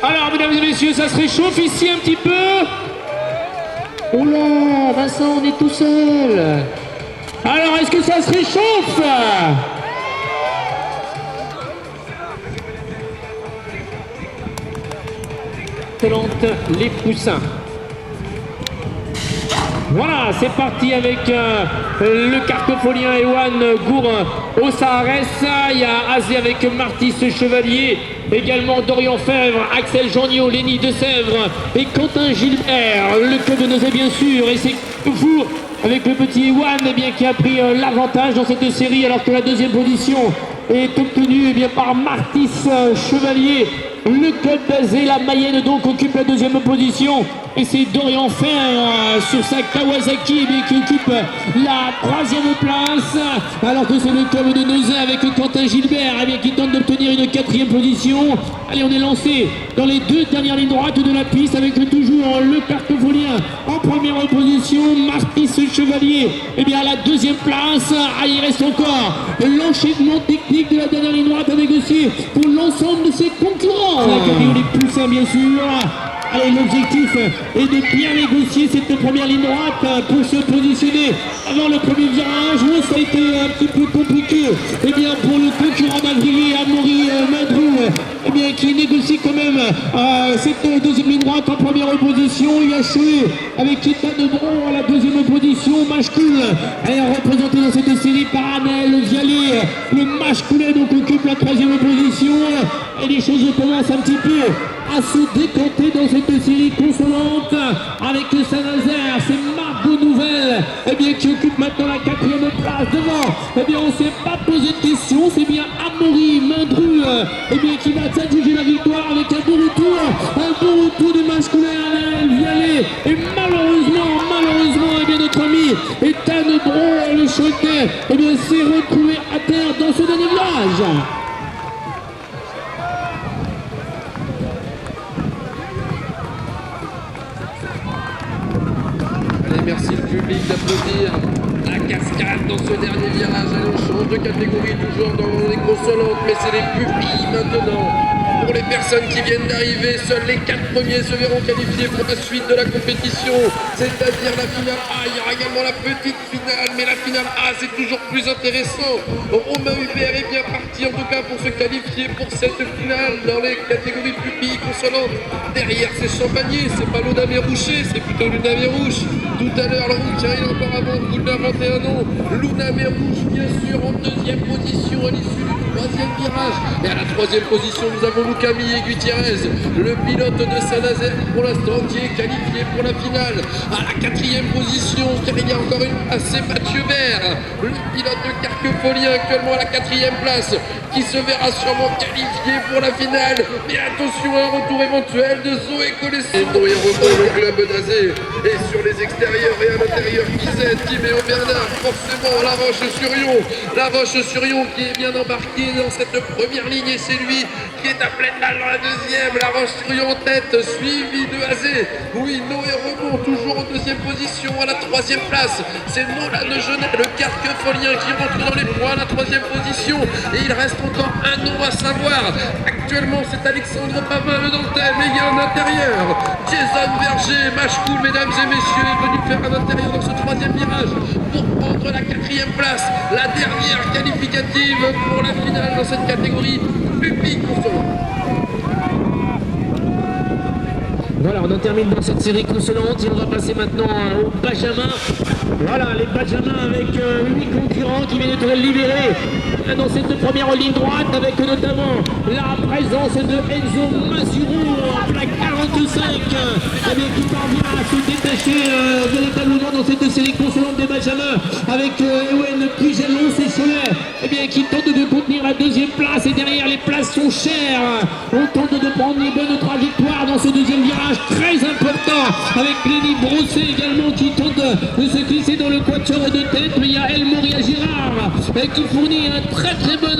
Alors, mesdames et messieurs, ça se réchauffe ici un petit peu. Oh là, Vincent, on est tout seul. Alors, est-ce que ça se réchauffe? Les poussins. Voilà, c'est parti avec le cartofolien Ewan Gour au Saharès. Il y a Azé avec Martis Chevalier, également Dorian Fèvre, Axel Jeanniot, Lenny de Sèvres et Quentin Gilbert. Le club de Nozay bien sûr, et c'est Four avec le petit Ewan qui a pris l'avantage dans cette série, alors que la deuxième position est obtenue par Martis Chevalier. Le club d'Azé, la Mayenne donc occupe la deuxième position et c'est Dorian Fèvre sur sa Kawasaki qui occupe la troisième place, alors que c'est le club de Nozay avec Quentin Gilbert qui tente d'obtenir une quatrième position. Allez, on est lancé dans les deux dernières lignes droites de la piste avec toujours le cartofolien en première position, Martis Chevalier à la deuxième place. Il reste encore l'enchaînement technique de la dernière ligne droite à négocier pour l'ensemble de ses concurrents. La catégorie poussins bien sûr. Allez, l'objectif est de bien négocier cette première ligne droite pour se positionner avant le premier virage. Où ça a été un petit peu compliqué pour le concurrent d'Avrier, Amaury Madrou, qui négocie quand même cette deuxième ligne droite en première position. Il a échoué avec Ethan Bron à la deuxième position. Mashkoul est représenté dans cette série par Anaël Vialet. Le Mashkoulet donc occupe la troisième position et les choses commencent un petit peu à se décanter dans cette série consolante avec Saint-Nazaire. C'est Margot Nouvelle qui occupe maintenant la quatrième place devant. On ne s'est pas posé de questions, c'est bien Amaury Madrou qui va s'adjuger la victoire avec un bon retour de masculin Vialet. Et malheureusement notre ami Ethan Bron, le Choquet s'est retrouvé à terre dans ce dernier virage. Merci le public d'applaudir la cascade dans ce dernier virage. Allez, on change de catégorie, toujours dans les consolantes, mais c'est les pupilles maintenant. Pour les personnes qui viennent d'arriver, seuls les 4 premiers se verront qualifiés pour la suite de la compétition, c'est-à-dire la finale A. Il y aura également la petite finale, mais la finale A, c'est toujours plus intéressant. Romain Hubert est bien parti, en tout cas, pour se qualifier pour cette finale dans les catégories pupilles consolantes. Derrière, c'est Champagné, c'est pas Luna Mérouché, c'est plutôt Luna Mérouche. Tout à l'heure, le rouge arrive encore avant, vous l'inventez un nom. Luna Mérouche, bien sûr, en deuxième position à l'issue du troisième virage. Et à la troisième position, nous avons Camille Gutiérrez, le pilote de Saint-Nazaire pour l'instant qui est qualifié pour la finale. À la quatrième position, car il y a encore une place, c'est Mathieu Vert, le pilote de Carquefolien actuellement à la quatrième place, qui se verra sûrement qualifié pour la finale. Mais attention à un retour éventuel de Zoé Colesson. Et reprend le club d'Azé. Et sur les extérieurs et à l'intérieur, qui c'est? Timéo Bernard, forcément La Roche-sur-Yon qui est bien embarqué dans cette première ligne, et c'est lui qui est à pleine balle dans la deuxième. La Roche-sur-Yon en tête, suivi de Azé. Oui, Noé Remont toujours en deuxième position. À la troisième place, c'est Nolan Genet, le Carquefolien, qui rentre dans les points à la troisième position. Et il reste encore un nom à savoir. Actuellement, c'est Alexandre Pavin, le Nantais, mais il y a un intérieur. Jason Berger, Mashkoul, mesdames et messieurs, est venu faire un intérieur dans ce troisième virage pour prendre la quatrième place, la dernière qualificative pour la finale dans cette catégorie publique. Voilà, on en termine dans cette série consolante et on va passer maintenant au Benjamin. Voilà, les Benjamins avec 8 concurrents qui viennent d'être libérés dans cette première ligne droite, avec notamment la présence de Enzo Masuro en plaque 45 qui parvient à se détacher véritablement dans cette série consolante des Benjamins, avec Ewen Pujalon et Cholet qui tente de contenir la deuxième place, et derrière les places sont chères. On tente de prendre les bonnes trajectoires dans ce deuxième virage très important, avec Lenny Brosset également qui tente de se glisser dans le quatuor de tête, mais il y a El Moria Girard qui fournit un très bon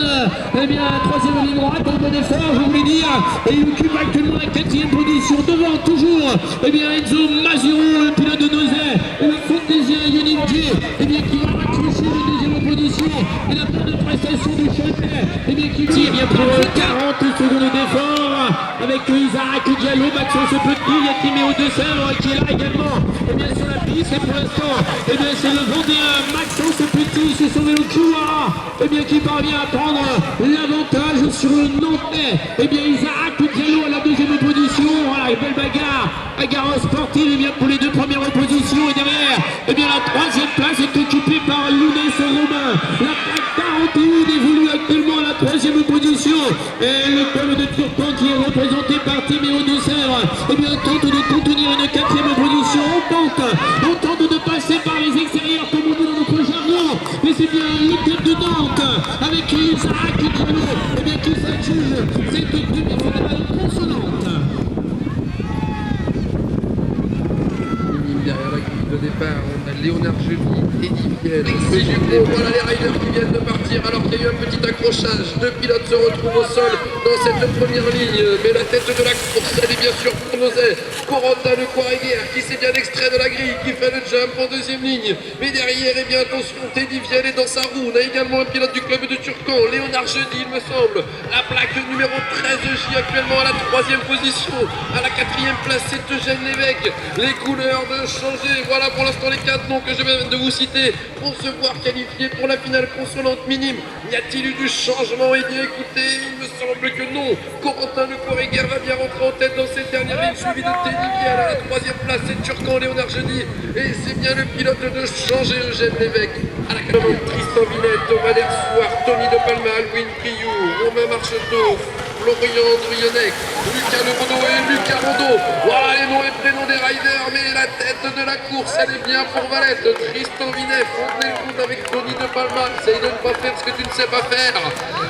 troisième ligne droite, un bon effort, je voulais dire, et il occupe actuellement la quatrième position, devant toujours Enzo Masuro, le pilote de Nozay, et le Fondésien Yonine qui va accrocher la deuxième position, et la bonne prestation de Cholet qui tire pour 40 secondes d'effort, avec Isaac Diallo, Maxence Petit, Timéo de Sèvres qui est là également. Et bien sur la piste, et pour l'instant, et bien c'est le Vendéen Maxence Petit sur son vélo Kiwara, et bien qui parvient à prendre l'avantage sur le Nantais. Et bien Isaac Diallo à la deuxième position. Voilà, belle bagarre sportive, et bien pour les deux premières positions. Et derrière, et bien la troisième place est occupée par Lounès Romain. La plaque 41 évolue actuellement à la troisième position. Et le club de Turpan qui est représenté par Timéo de Sèvres, et bien tente de contenir une quatrième position. On tente de passer par les extérieurs comme on dit dans notre jargon. Mais c'est bien le club de Nantes avec Isaac Diallo, et bien qui s'adjuge cette demi-finale consolante. Derrière la grille de départ, on a Léonard Joly, Eddie Viel, Alexis Dupont. Voilà les riders qui viennent de partir alors qu'il y a eu un petit accrochage. Deux pilotes se retrouvent au sol dans cette première ligne. Mais la tête de la course, elle est bien sûr pour Nozay. Corentin Le Quareguer qui s'est bien extrait de la grille, qui fait le jump en deuxième ligne. Mais derrière, eh bien attention, Teddy Viel est dans sa roue. On a également un pilote du club de Turcan, Léonard Joly, il me semble. La plaque numéro 13J actuellement à la troisième position. À la quatrième place, c'est Eugène Lévesque. Les couleurs de changer. Voilà pour l'instant les 4 noms que je viens de vous citer pour se voir qualifiés pour la finale consolante minime. Y a-t-il eu du changement? Eh bien écoutez, il me semble que non. Corentin Le Quareguer va bien rentrer en tête dans cette dernière ligne, suivi de Teddy Viel. À la troisième place, c'est Turcan, Léonard Joly. Et c'est bien le pilote de changer, Eugène Lévesque. À la 40, Tristan Vinette, Valère Souard, Tony de Palma, Alwin Priou, Romain Marcheteau, Florian Drionec, Lucas Lebaudot et Lucas Rondeau. Voilà les noms et prénoms des riders, mais la tête de la course, elle est bien pour Valette. Tristan Vinet, Fontenay le compte avec Tony de Palma. Essaye de ne pas faire ce que tu ne sais pas faire.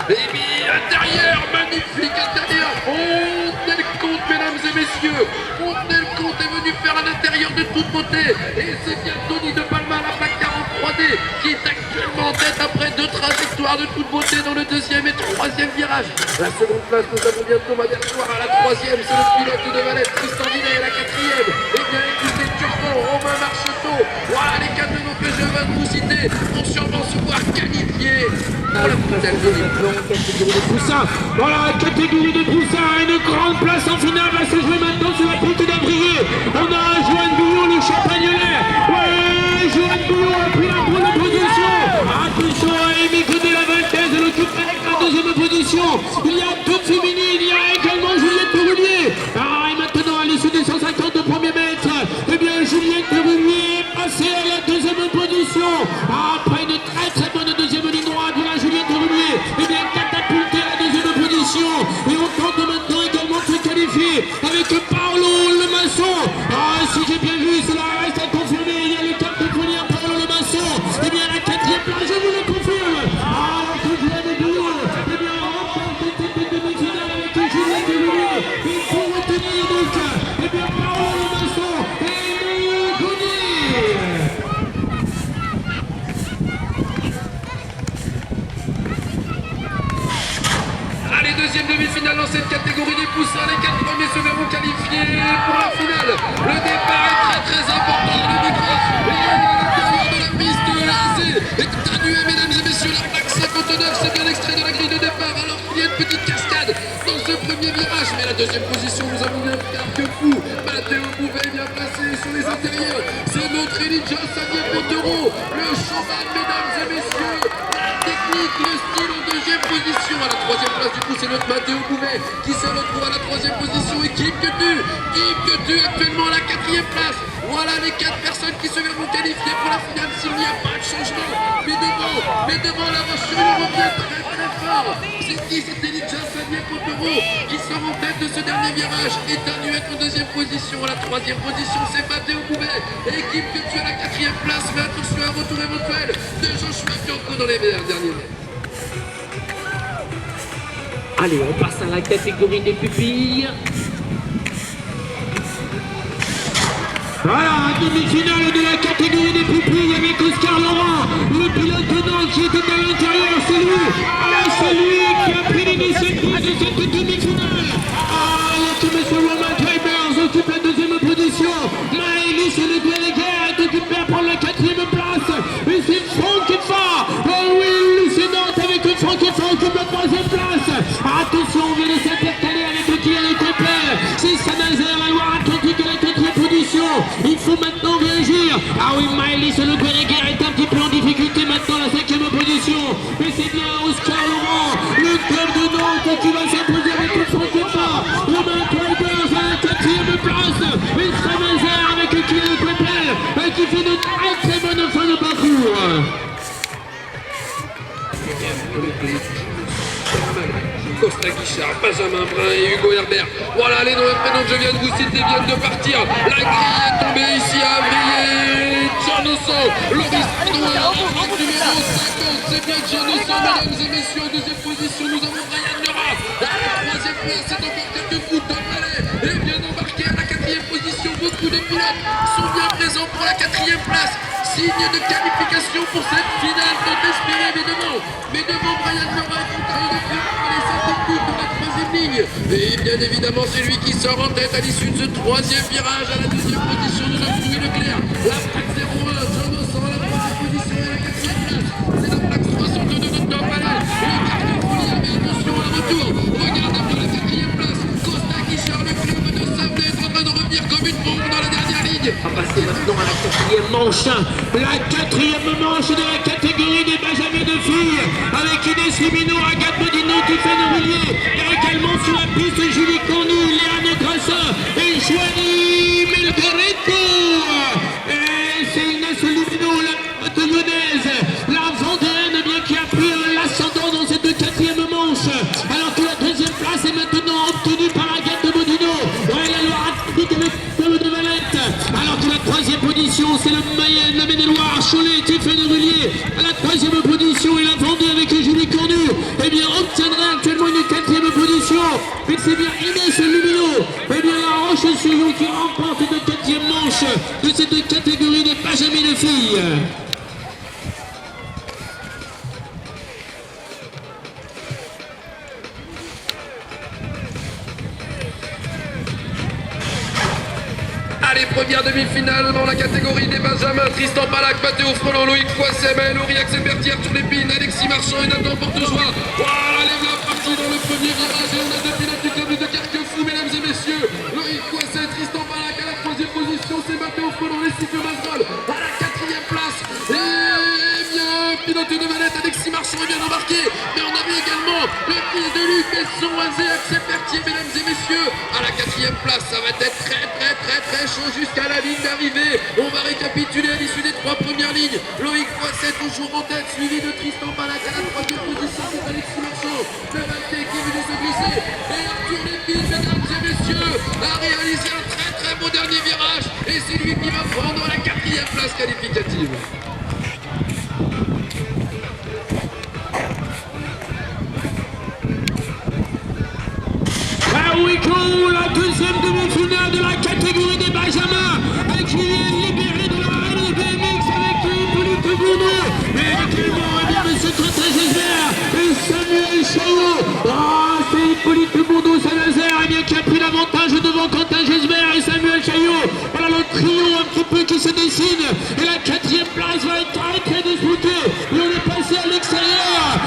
Et bien intérieur, magnifique intérieur. Fontenay le compte, mesdames et messieurs. Fontenay le compte est venu faire à l'intérieur de toute beauté. Et c'est bien Tony de Palma, la plaque 43D, qui est actuellement en tête après 2 trajectoires de toute beauté dans le deuxième et troisième virage. La seconde place, nous avons bien Thomas Dersoir à la troisième, c'est le pilote de Valette, Tristan Vinet à la quatrième. Et bien écoutez, Turcan, Romain Marcheteau, voilà les 4 noms que je viens de vous citer vont sûrement se voir qualifiés pour la finale de Poussin. Voilà, catégorie de Poussin, une grande place en finale va se jouer maintenant sur la piste d'Avrier. On a Johan Bouillon, le Champagnolais. Ouais, Johan Bouillon a pris la bonne position. Attention à Amy Godet, la Valtaise, elle occupe la deuxième position. Il y a toute féminine, il y a également Juliette Roulier. Et maintenant à l'issue des 150 premiers mètres, eh bien Juliette Roulier est passée à la deuxième position. Après une très bonne deuxième ligne droite, voilà Juliette Roulier, eh bien catapultée à la deuxième position. Et on tente maintenant également de se qualifier avec Paolo Le Masson. Si j'ai bien vu, cela reste à confirmer. Il y a le cap de Fournier, Paolo Le Masson. Eh bien la quatrième place, je vous le confirme. Que Juliette Roulier, eh bien remporte cette demi-finale avec Juliette Roulier. Il faut retenir donc, eh bien Paolo Le Masson et Emile Gaudier. Allez, deuxième demi-finale dans cette catégorie des poussins. Les 4 premiers se verront qualifiés pour la finale. Le départ est très important dans le micro. Et à l'intérieur de la piste, est atténué, mesdames et messieurs. La plaque 59, c'est bien extrait de la grille de départ. Alors qu'il y a une petite cascade dans ce premier virage. Mais la deuxième position, nous avons bien Carquefou. Mathéo Bouvet bien placé sur les intérieurs. C'est notre Elijah Xavier Pontero. Le cheval, mesdames et messieurs. La technique, le style en deuxième position. À la troisième place, du coup, c'est notre Mathéo Bouvet qui se retrouve à la troisième position. Et Kim Quetu actuellement à la quatrième place. Voilà les 4 personnes qui se verront qualifiées pour la finale s'il n'y a pas de changement. Mais devant la voiture, il revient très fort. C'est qui? C'est Elijah Xavier Pontero qui sort en tête de ce dernier virage. Et Tanuette en deuxième position. À la troisième position, c'est Mathéo Bouvet. Et Kim Quetu à la quatrième place. Mais attention à un retour éventuel de Joshua Bianco dans les derniers mètres. Allez, on passe à la catégorie des pupilles. Voilà, demi-finale de la catégorie des pupilles avec Oscar Laurent, le pilote de Nantes qui était à l'intérieur, c'est lui qui a pris l'initiative de cette demi-finale. Alors que M. Roman Kybers occupe la deuxième position, Maëlys Le Quareguer est occupé à prendre la quatrième place, et c'est Franck Effa. Oh oui, c'est Nantes avec Franck Effa occupe la troisième place. Attention, on vient de s'intercaler avec le tir complet. Fabrice Le Guéréguer est un petit peu en difficulté maintenant à la 5e position. Mais c'est bien Oscar Laurent, le club de Nantes qui va s'imposer avec toute son départ. Le Mount Riders à la 4e place. Et Saint-Nazaire avec Kylian Coppel qui fait de très très bonnes fins de parcours. Costa Guichard, Benjamin Brun et Hugo Herbert. Voilà les noms et prénoms que je viens de vous citer viennent de partir. La grille est tombée ici à briller. Giannosso, Loris Pinoir, numéro 50. C'est bien Giannosso, mesdames et messieurs. En deuxième position, nous avons Brian Nora. À la troisième place, c'est encore quelques foot de Malais. Et bien embarqué à la 4e position. Beaucoup de pilotes sont bien présents pour la 4e place. Signe de qualification pour cette finale, tant espérée évidemment. Mais devant Brian Nora, il de faire les 7 coups pour la 3e ligne. Et bien évidemment, c'est lui qui sort en tête à l'issue de ce 3e virage. À la 2e position, nous avons Louis Leclerc. La plaque 01, Jean-Vincent à la 3e position et à la 4e place. C'est la plaque 62 de notre Palais. Et le quart de folie, mais attention à retour. Regardez bien la 4e place. Costa Guichard, le club de Sablé est en train de revenir comme une bombe dans la dernière ligne. On va passer maintenant à la 4e manche. La 4e manche de la catégorie des Benjamins de filles. Avec Inès Lumino, Agathe Modino, Tiffany Roulier. Il y a également sur la piste Julie Cornu, Léane Grassa et Joanie Melgareto. Et c'est Inès Lumino, la lyonnaise, la Vendéenne, bien qui a pris l'ascendant dans cette 4e manche. Alors que la 2e place est maintenant obtenue par Agathe Modino. Elle a le rapide avec Paul de Valette. Alors que la 3e position, c'est le Mayenne, la Maine-et-Loire, Cholet, Tiffany Roulier. À la 3e position, et la Vendée avec Julie Cornu, eh bien, obtiendra actuellement une 4e position. Mais c'est bien Inès Lumino, eh bien, la Roche-sur-Yon qui remporte cette 4e manche de cette catégorie des Benjamins de filles. Allez, première demi-finale dans la catégorie des Benjamins. Tristan Palac, Mathéo Frelon, Loïc Poisset, Maël Axel Berthier, Arthur Lépine, Alexis Marchand et Nathan Portejoie. Voilà, les voilà partis dans le premier virage. Et on a deux pilotes du club de Carquefou, mesdames et messieurs. Loïc Poisset, Tristan Palac à la 3e position. C'est Mathéo Frelon, les cycles Masrol à la 4e place. Et bien, pilote de manette, Alexis Marchand est bien embarqué. Mais on avait également le fils de Luc Besson, Axel Berthier, mesdames et messieurs. À la 4e place, ça va être très chaud jusqu'à la ligne d'arrivée. On va récapituler à l'issue des 3 premières lignes. Loïc Poisset toujours en tête, suivi de Tristan Palac à la 3e position. C'est Alexis Marchand, le Valtais qui est venu se glisser. Et Arthur Lépine, mesdames et messieurs, a réalisé un très beau dernier virage. Et c'est lui qui va prendre la 4e place qualificative. La 2e demi-finale de la catégorie des Benjamins avec Julien Libéré de la Rallye BMX avec Hippolyte Bourdon et également M. Quentin Gisbert et Samuel Chaillot. C'est Hippolyte Bourdon, Saint-Nazaire qui a pris l'avantage devant Quentin Gisbert et Samuel Chaillot. Voilà le trio un petit peu qui se dessine et la 4e place va être très disputée. Et on est passé à l'extérieur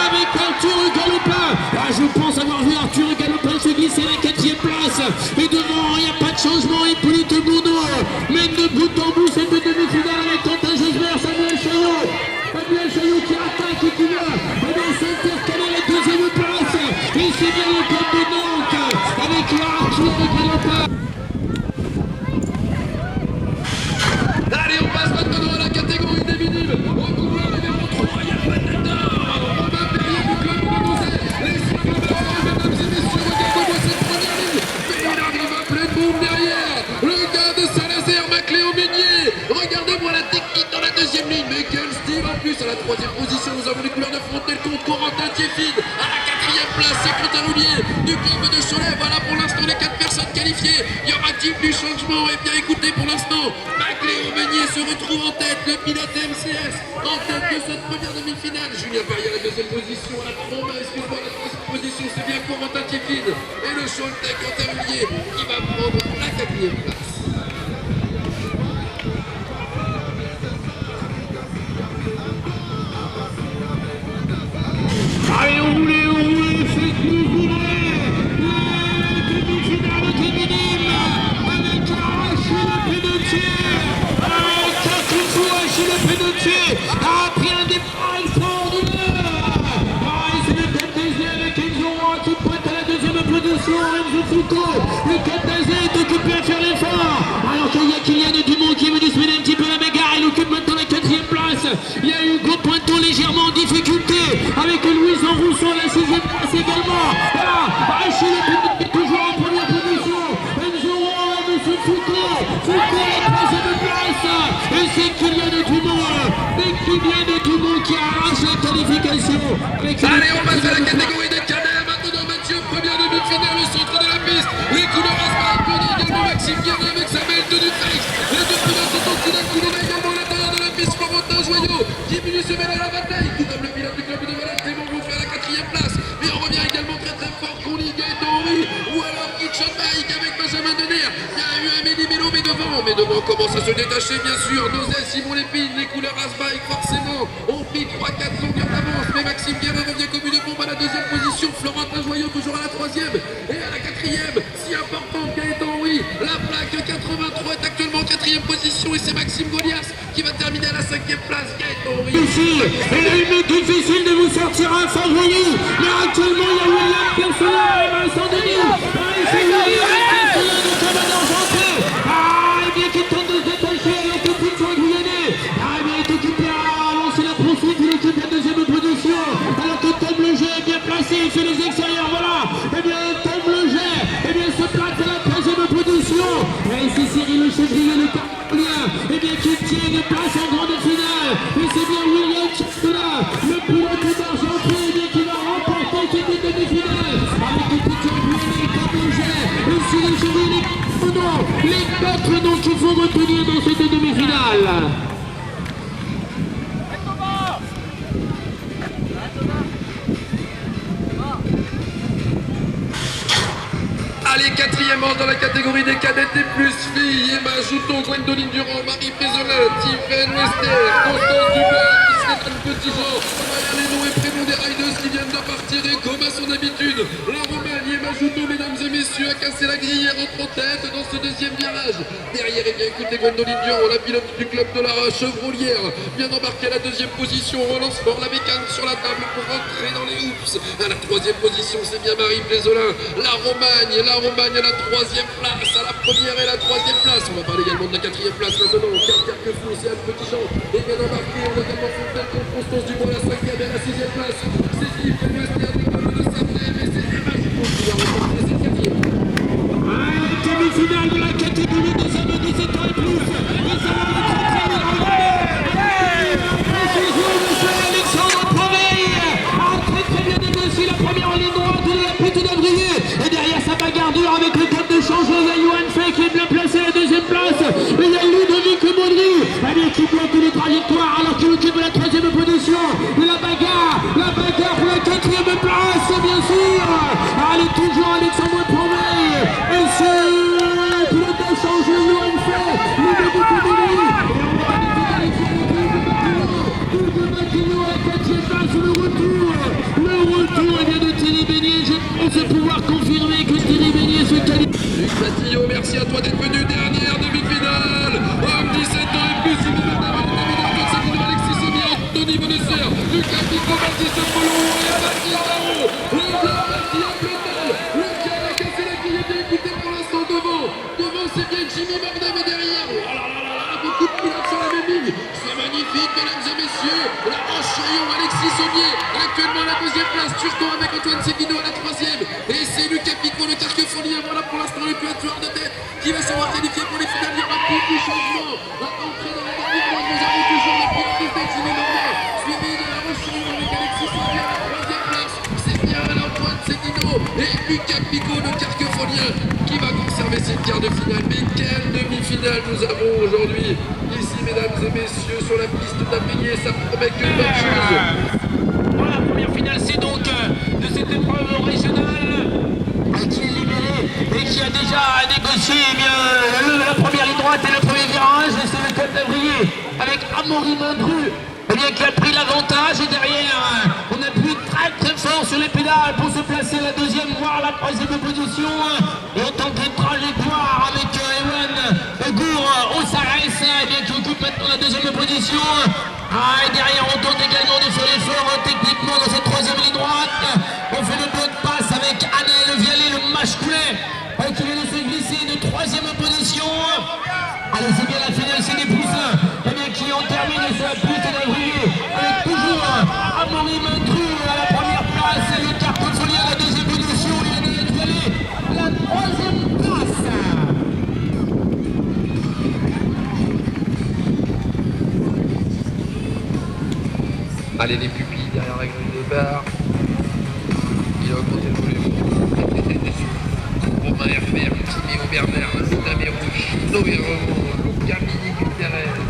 avec Arthur Galopin. Je pense avoir vu Arthur Galopin se glisser à la 4e place. Et devant, il n'y a pas de changement. Hippolyte Bourdon mène de bout en bout cette demi-finale avec Quentin Gisbert, Samuel Chaillot. Samuel Chaillot qui attaque et qui va s'intercaler à la 2e place. Et c'est bien le club de Nantes avec Arthur Galopin. Allez, on passe maintenant à la catégorie des minimes. Au couloir numéro 3, il y a pas de Robin Perrier du club de Nozay. Les cycles mesdames et messieurs, regardez-moi cette première ligne. Mais il arrive à pleine bombe derrière. Le gars de Saint-Nazaire, Macléo Meignier. Regardez-moi la technique dans la 2e ligne. Mais quel style en plus. À la 3e position, nous avons les couleurs de Fontenay-le-Comte, Corentin Thiéfine. À la 4e place, c'est Quentin Roulier du club de Cholet. Voilà pour l'instant les 4 personnes qualifiées. Y aura-t-il du changement? Eh bien écoutez, pour l'instant, Macléo Meignier se retrouve en tête, le pilote MCS en tête de cette première demi-finale. Julien Perrier à la 2e position, à la 3e position, c'est bien Corentin Thiéfine. Et le Choletais Quentin Roulier qui va prendre la 4e place. Allez, on roule, faites-nous rouler. La demi-finale des minimes avec Achille Pédetier. Carquefou, Achille extraordinaire. Ah, et c'est le Katazé avec Enzo Roy qui pointe à la deuxième position. Enzo Foucault, le Katazé est occupé à faire l'effort. Alors qu'il y a Kylian Dumont qui est venu se mêler un petit peu la bagarre. Il occupe maintenant la 4e place. Il y a Hugo Pointeau légèrement en difficulté avec Louis Rousseau à la 6e place également. Voilà, Achille est toujours en première position. Enzo Roy, Monsieur Foucault, Foucault à la 3e place. Et c'est Kylian Dumont. Et Kylian Dumont qui arrache la qualification. Allez, on passe à la catégorie des cadets. Maintenant, Mathieu, première demi-finale au centre de la piste. Les couleurs Aspac, également Maxime Guérin avec sa belle tenue Frex. Les deux pilotes sont aussi d'un coup également à l'intérieur de la piste. Florentin Joyau qui est venu se mêler à la bataille. Tout comme le pilote du club de Valence, Clément Bouffet à la 4e place. Mais on revient également très très fort Conly, Gaëtan Henry ou alors Kitchen Bike avec Benjamin Denner. Il y a eu Amélie Mélo, mais devant commence à se détacher bien sûr. Nozay, Simon Lépine, les couleurs Asbike forcément ont pris 3-4 longueurs d'avance. Mais Maxime Guérin revient comme une bombe à la 2e position. Florentin Joyau toujours à la 3e et à la 4e. Si important Gaëtan Henry, la plaque 83 est actuellement en 4e position et c'est Maxime Golias qui va terminer à la 5e place. Gaëtan Henry. Il a une difficile de vous sortir un favori. Mais actuellement, il y a William Persona et Vincent Denis. Et c'est William Persona de Cabane Argenté. Ah, et bien qui tente de se détacher avec le petit soin guyanais. Ah, et bien il est occupé à lancer la poursuite. Il occupe la 2e position. Alors que Tom Leger est bien placé. Il fait les extérieurs. Voilà. Et bien Tom Leger se place à la 13e position. Et c'est Cyril Le Chevrier, le Carolien. Et bien qui tient une place en grande finale. Et c'est bien William Persona, le pilote d'Argenté, qui va remporter cette demi-finale avec le petit guyanais Tom Leger. Et Cyril Le Chevrier, les 4 noms qu'il faut retenir dans cette demi-finale. Allez, 4e ordre dans la catégorie des cadettes et plus filles. Emma Jouton, Gwendoline Durand, Marie Pézolin, Tiffaine Wester, Constance Dubois, Stéphane Petitjean, les noms et prénoms des riders qui viennent de partir et comme à son habitude, la Romagne Emma Jouton, mesdames et messieurs, a cassé la grille et rentre en tête dans ce 2e virage. Derrière, eh bien, écoutez, Gwendoline Durand, la pilote du club de la Chevrolière, vient d'embarquer à la 2e position, relance fort la bécane sur la table pour rentrer dans les hoops. À la 3e position, c'est bien Marie Pézolin, la Romagne à la 3e place, à la 1re et la 3e place. On va parler également de la 4e place maintenant. Carquefou, c'est Anne Petitjean est bien embarqué. On a également Fontaine contre Constance Dubois à la 5e et à la 6e place. C'est Tiffaine Wester des clubs de Saint-Denis et c'est Emma Jouton qui va remporter cette 4e. Demi-finale de la catégorie des hommes de 17 ans et plus. Et ça va être très Alexandre Proveil a très bien négocié la première en ligne droite. Il a plutôt d'Avrier. Et derrière sa bagarre dure avec le cap de changement, il y a Johan Fay qui est bien placé à la 2e place. Et il y a Ludovic Baudry qui bloque les trajectoires alors qu'il occupe la 3e position. Et la bagarre pour la 4e place, bien sûr. Allez, toujours Alexandre Proveil. Et c'est le pilote de changement, Johan Fay, Ludovic Baudry. Le retour vient de Thierry Beignet. Je pense pouvoir confirmer que Thierry Beignet se qualifie. Luc Patillot, merci à toi d'être venu. Dernière demi-finale. Homme 17 ans et plus, il est Alexis Somier, Anthony Bonesser, Lucas Pico, Baptiste Polo et Baptiste Barreau. Le blanc, Bastien Bleutel. Le qui a cassé la grille, bien écouté pour l'instant devant. Devant, c'est bien Jimmy Bardet, mais derrière. Oh là là là là, beaucoup de pilotes sur la même ligne. C'est magnifique, mesdames et messieurs. La Roche-Chaillon, Alexis Sommier, actuellement à la 2e place. Turcot avec Antoine Seguino à la 3e. Et c'est Lucas Pico, le Carquefolier. Voilà pour l'instant le quatuor de tête qui va s'en qualifier pour les finales. Il y aura plus de changement. À entrer dans la dernière ligne, nous avons toujours la pilote de Jimmy Bardet, suivi de la Roche-Chaillon avec Alexis Sommier à la 3e place. C'est bien Antoine Seguino et Lucas Pico, le Carquefolien, qui va conserver cette quart de finale. Mais quelle demi-finale nous avons aujourd'hui ici, mesdames et messieurs, sur la piste d'Appigné. Ça promet qu'une bonne chose. Voilà, la première finale, c'est donc de cette épreuve régionale qui est libérée et qui a déjà négocié la première ligne droite et le premier virage. Et c'est le club d'Avrier avec Amaury Mondru qui a pris l'avantage. Et derrière, on appuie très fort sur les pédales pour se placer à la 2e, voire à la 3e position. Et on tente une trajectoire avec Ewan Gour au Sarès qui occupe maintenant la 2e position. Et derrière, on tente également Allez, les pupilles derrière la grille de départ. Il a augmenté le volume. Romain Herbert, Timéo Bernard, Damé Rouge, Noé Remond, Luca Mini Guterres,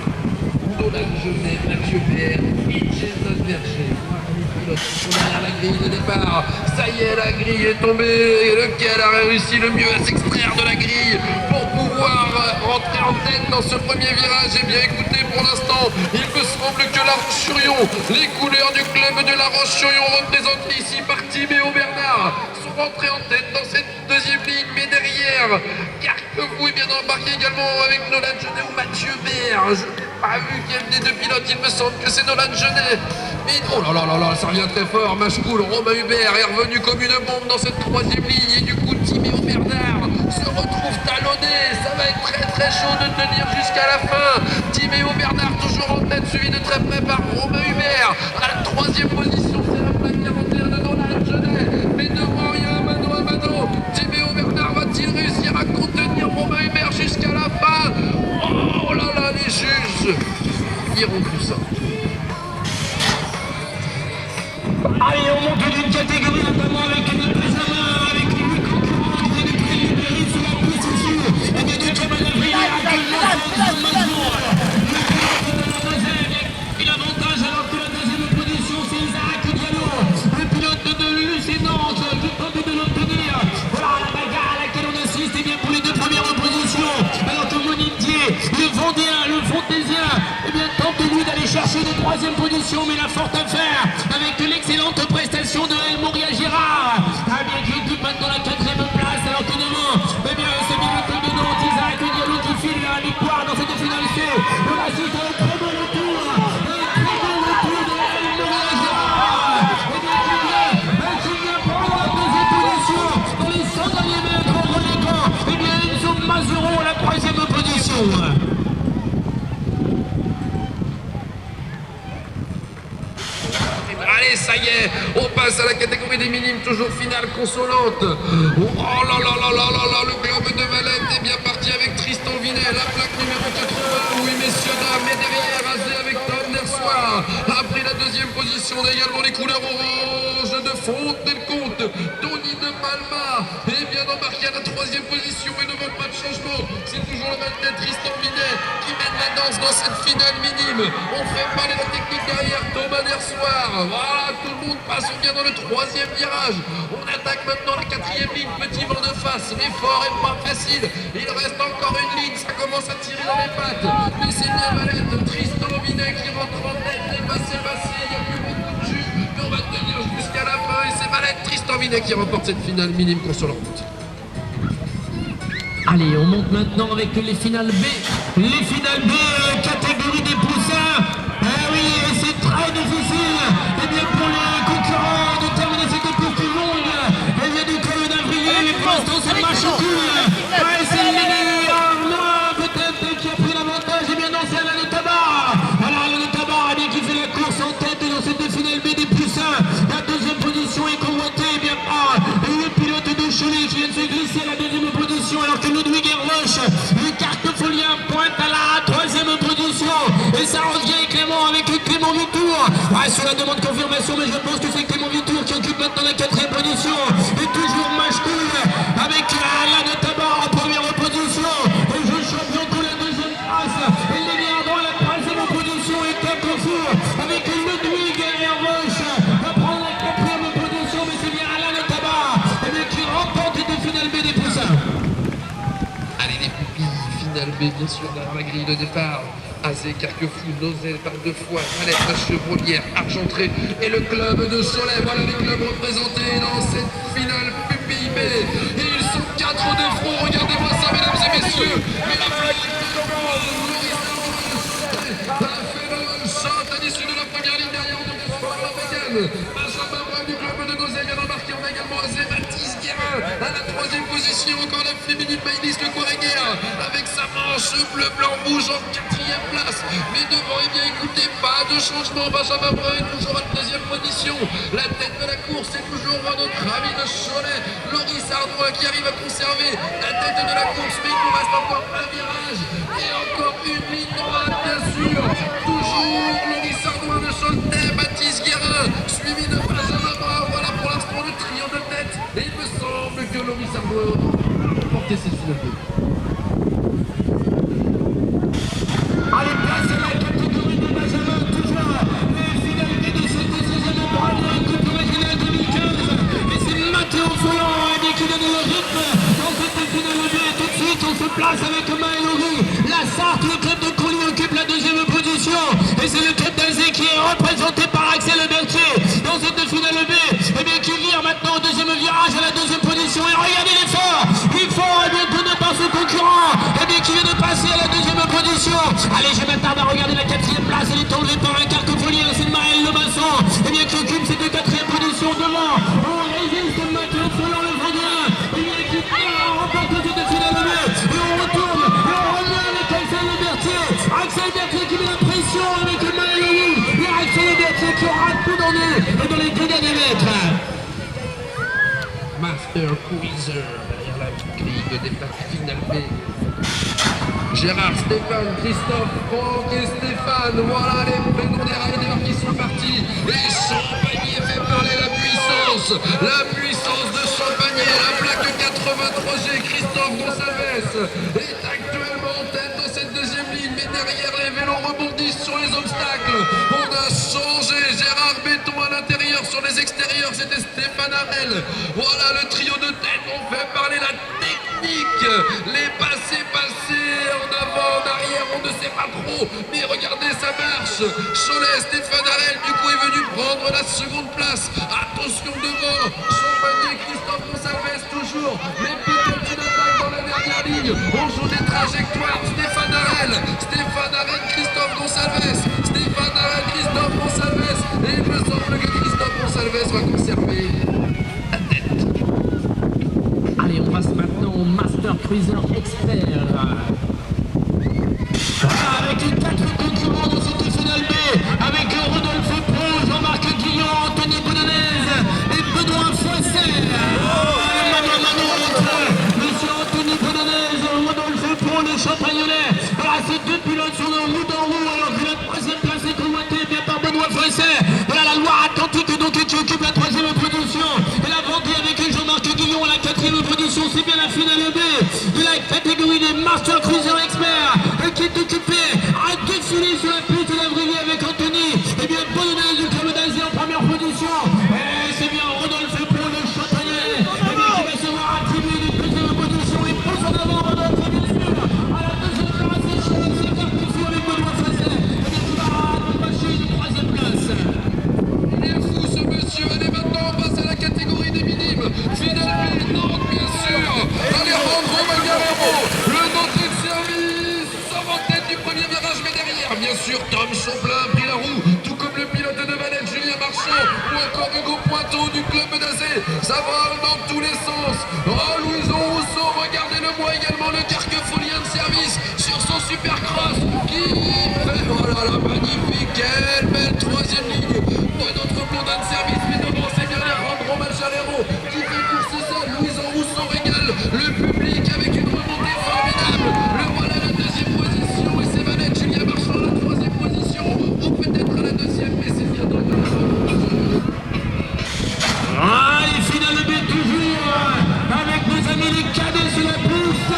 Nolan Genet, Mathieu Vert et Jason Berger. Les pilotes sont derrière la grille de départ. Ça y est, la grille est tombée. Lequel a réussi le mieux à s'extraire de la grille pour pouvoir rentrer en tête dans ce premier virage? Eh bien, écoutez, pour l'instant, il me semble que La Roche-sur-Yon, les couleurs du club de La Roche-sur-Yon représentées ici par Timéo Bernard, sont rentrés en tête dans cette deuxième ligne. Mais derrière, Carquefou est bien embarqué également avec Nolan Genet ou Mathieu Vert. Je n'ai pas vu quel des deux pilotes, il me semble que c'est Nolan Genet. Mais oh là là là là, ça revient très fort. Mashkoul, Romain Hubert est revenu comme une bombe dans cette troisième ligne. Et du coup, Timéo Bernard se retrouve talonné. Ça va être très très chaud de tenir jusqu'à la fin. Timéo Bernard toujours en tête, suivi de très près par Romain Hubert. À la troisième position, c'est la plaque 41 de Nolan Genet. Mais devant, il y a un mano à mano. Timéo Bernard va-t-il réussir à contenir Romain Hubert jusqu'à la fin? Oh là là, les juges diront tout ça. Allez, on monte d'une catégorie, notamment avec une Benjamin, avec une concurrente qui vient de préliminaire sur la piste ici. Et bien, du Thomas Davrier, actuellement, c'est Mazur. Le pilote de la deuxième, il a l'avantage alors que la deuxième position, c'est Isaac Diallo. Le pilote de l'UC Nantes qui tente de l'obtenir. Voilà la bagarre à laquelle on assiste, et bien pour les deux premières positions. Alors que Monitier, le Vendéen, le Fontaisien, eh bien, tente lui d'aller chercher les troisième positions, mais la forte affaire avec l'excellente prestation de El Moria Girard. Ah bien qui occupe maintenant la quatrième place, alors que devant, eh bien, ce pilote de Nantes, Isaac Diallo qui file la victoire dans cette finale C. On assiste à un très bon retour, de El Moria Girard. Et bien qui vient prendre la deuxième position dans les 100 derniers mètres entre les camps. Et bien Enzo Mazuro, la troisième position. Allez, ça y est, on passe à la catégorie des minimes, toujours finale consolante. Oh là là là là là là, le club de Valette est bien parti avec Tristan Vinet, la plaque numéro 80. Oui, messieurs, dames, mais derrière, Azé avec Tom Nersoir a pris la deuxième position. On a également les couleurs orange de Fontenay-le-Comte. Tony de Palma est bien embarqué à la troisième position et ne voit pas de changement. C'est toujours le Valette Tristan Vinet qui mène la danse dans cette finale minime. On fait parler la technique derrière Thomas Nersoir. Voilà, tout le monde passe, on vient dans le troisième virage. On attaque maintenant la quatrième ligne, petit vent de face. L'effort est pas facile. Il reste encore une ligne, ça commence à tirer dans les pattes. Mais c'est bien Valette, Tristan Vinet qui rentre en tête. Les passés, il n'y a plus beaucoup de jus. Mais on va tenir jusqu'à la fin. Et c'est Valette, Tristan Vinet qui remporte cette finale minime consolante. Allez, on monte maintenant avec les finales B. Les finales B, catégorie des poussins. Ah oui, c'est très difficile. Et bien pour les concurrents de terminer cette course plus longue. Et bien du club d'Avrier, pour l'instant ça marche cool. Ouais, c'est Lili Arnaud peut-être qui a pris l'avantage. Et bien non, c'est Alain de Tabar. Alors Alain de Tabar, eh bien, qui fait la course en tête dans cette finale B des poussins. La deuxième position est convoitée eh bien par le pilote de Cholet qui vient de se glisser à la deuxième position. Alors que Ludwig Erloche, le carquefolien, pointe à la troisième position. Et ça revient clairement avec Clément Vitour. Ouais, sur la demande de confirmation, mais je pense que c'est Clément Vitour qui occupe maintenant la quatrième position. Et toujours Mashkoul avec Alain de Tabar en première position. Le jeune champion pour la deuxième place. Et les Néerlandais à la troisième position. Et Carquefou avec Ludwig Erloche va prendre la quatrième position. Mais c'est bien Alain de Tabar qui remporte cette finale B des poussins. Allez, les pupilles, finale B, bien sûr, dans la grille de départ. Azé, Carquefou, Nozay par deux fois, Valette, la Chevrolière, Argentré et le club de Cholet. Voilà les clubs représentés dans cette finale pupille B. Et ils sont 4 de front. Regardez-moi ça, mesdames et messieurs. Mais la plaque a fait le shot à l'issue de la première ligne derrière. On devient sur la Vegan. Benjamin Brun du club de Nozay vient d'embarquer. On a également Azé, Mathis Guérin à la troisième position. Encore la féminine Maïlis de Coréguerre avec sa manche bleu-blanc-rouge en quatrième place. Mais devant, eh bien écoutez, pas de changement. Benjamin Brun est toujours à la deuxième position. La tête de la course, c'est toujours notre ami de Cholet, Loris Ardoin, qui arrive à conserver la tête de la course. Mais il nous reste encore un virage et encore une ligne droite, bien sûr. Toujours Loris Ardoin de Cholet, Mathis pour porter cette finale. Allez, place à la catégorie de Benjamin, toujours les finalités de cette deuxième première Coupe régionale 2015. Et c'est Mathéo Folland qui donne le rythme dans cette finale B. Tout de suite, on se place avec Maël la Sarthe, le club de Coulis occupe la deuxième position. Et c'est le club d'Azé qui est représenté par Axel Berthier dans cette finale B. Et bien qui vire maintenant au deuxième virage à la deuxième position. Et regardez l'effort, et bien de ne pas son concurrent. Et bien qui vient de passer à la deuxième position. Allez, je m'attarde à regarder la quatrième place. Elle est enlevée par un carcofolien. C'est Maël Lebasson. Et bien qui occupe ces deux quatrièmes positions devant. On résiste Mathieu Folland le Vendéen. Et bien qui remporte cette finale B. Et on retourne. Et on revient avec Axel Berthier. Axel Berthier qui met la pression avec Maël Lebasson. Et Axel Berthier qui aura tout donné dans les deux derniers mètres. Master Cruiser derrière la grille de départ finale B. Gérard, Stéphane, Christophe, Franck et Stéphane. Voilà les prénoms des riders qui sont partis. Et Champagné fait parler la puissance. La puissance de Champagné. La plaque 83G, Christophe Gonçalves est actuellement en tête dans cette deuxième ligne. Mais derrière, les vélos rebondissent sur les obstacles. On a changé. Gérard Béton à l'intérieur, sur les extérieurs, c'était Stéphane Harel. Voilà le trio de tête. On fait parler la technique. Les passés en avant, en arrière, on ne sait pas trop, mais regardez, ça marche. Cholet, Stéphane Harel, du coup, est venu prendre la seconde place. Attention devant, Champagné, Christophe Gonçalves, toujours. Les pilotes qui attaquent dans la dernière ligne. On joue des trajectoires. Stéphane Harel, Christophe Gonçalves. Stéphane Harel, Christophe Gonçalves. Et il me semble que Christophe Gonçalves va conserver la tête. Allez, on passe maintenant au Master Cruiser Expert. Avec les 4 concurrents de cette finale B, avec Rodolphe Pro, Jean-Marc Guillon, Anthony Boudonnaise et Benoît Foisset. Monsieur Anthony Boudonnaise, Rodolphe Pro, le Champagnolais. Voilà, ces deux pilotes sont en roue dans roue, alors que la troisième place est convoitée bien par Benoît Foisset. Voilà la Loire-Atlantique donc qui occupe la troisième position. Et la Vendée avec Jean-Marc Guillon à la quatrième position. C'est bien la finale B de la catégorie des Master Cruiser Experts qui est occupé à défiler sur la piste d'Avril avec Anthony. Et bien Boudonnaise du club d'Azé en première position. Et c'est bien Rodolphe Pro, le Champagnolais, et bien qui va se voir attribuer une deuxième position. Et pousse en avant Rodolphe, bien sûr. À la deuxième place, c'est Cholet, c'est Carpentier avec Benoît Foisset. Et bien qui va passer une troisième place. Il est fou ce monsieur. Allez, maintenant on passe à la catégorie des minimes. Finale B, Nantes, bien sûr. Alejandro Magalero, le Nantais de service, sort en tête du premier virage, mais derrière, bien sûr, Tom Champlain a pris la roue, tout comme le pilote de Valette, Julien Marchand, ou encore Hugo Pointeau du club d'Azé. Ça vole dans tous les sens. Oh, Louison Rousseau, regardez-le moi également, le carquefolien de service sur son supercross qui fait, oh là là, magnifique, quelle belle troisième ligne de notre blondin de service, mais devant c'est bien Alejandro Magalero qui fait courser ça. Louison Rousseau régale le public avec une remontée formidable. Le voilà à la deuxième position et c'est Valette, Julien Marchand à la troisième position, ou peut-être à la deuxième, mais c'est bien dans le Allez, finale B toujours avec nos amis les cadets sur la piste,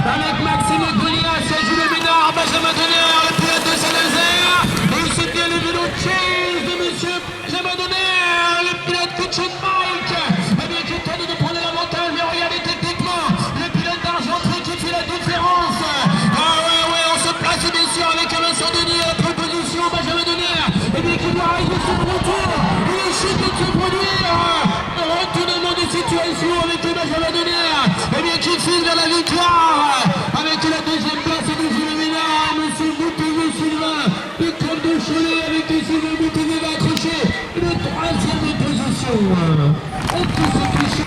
avec Maxime Goliath, Jules Ménard, Benjamin Donner, le pilote de Saint-Nazaire. Et c'est bien le vélo chase de monsieur Benjamin Donner, le pilote Kitchen Mike. Eh bien, qui tente de prendre l'avantage, mais regardez techniquement, le pilote d'Argenterie qui fait la différence. Ah ouais, on se place bien sûr avec Vincent Denis à la proposition, Benjamin Donner. Eh bien, qui doit arriver sur le retour. Il est chic de se produire. Retournement de situation avec le Benjamin Donner. Eh bien, qui file vers la victoire. Avec la deuxième place de Jules Ménard, monsieur Bouteiller Sylvain, du club de Cholet, avec Sylvain Bouteiller va accrocher une troisième position. On peut se toucher.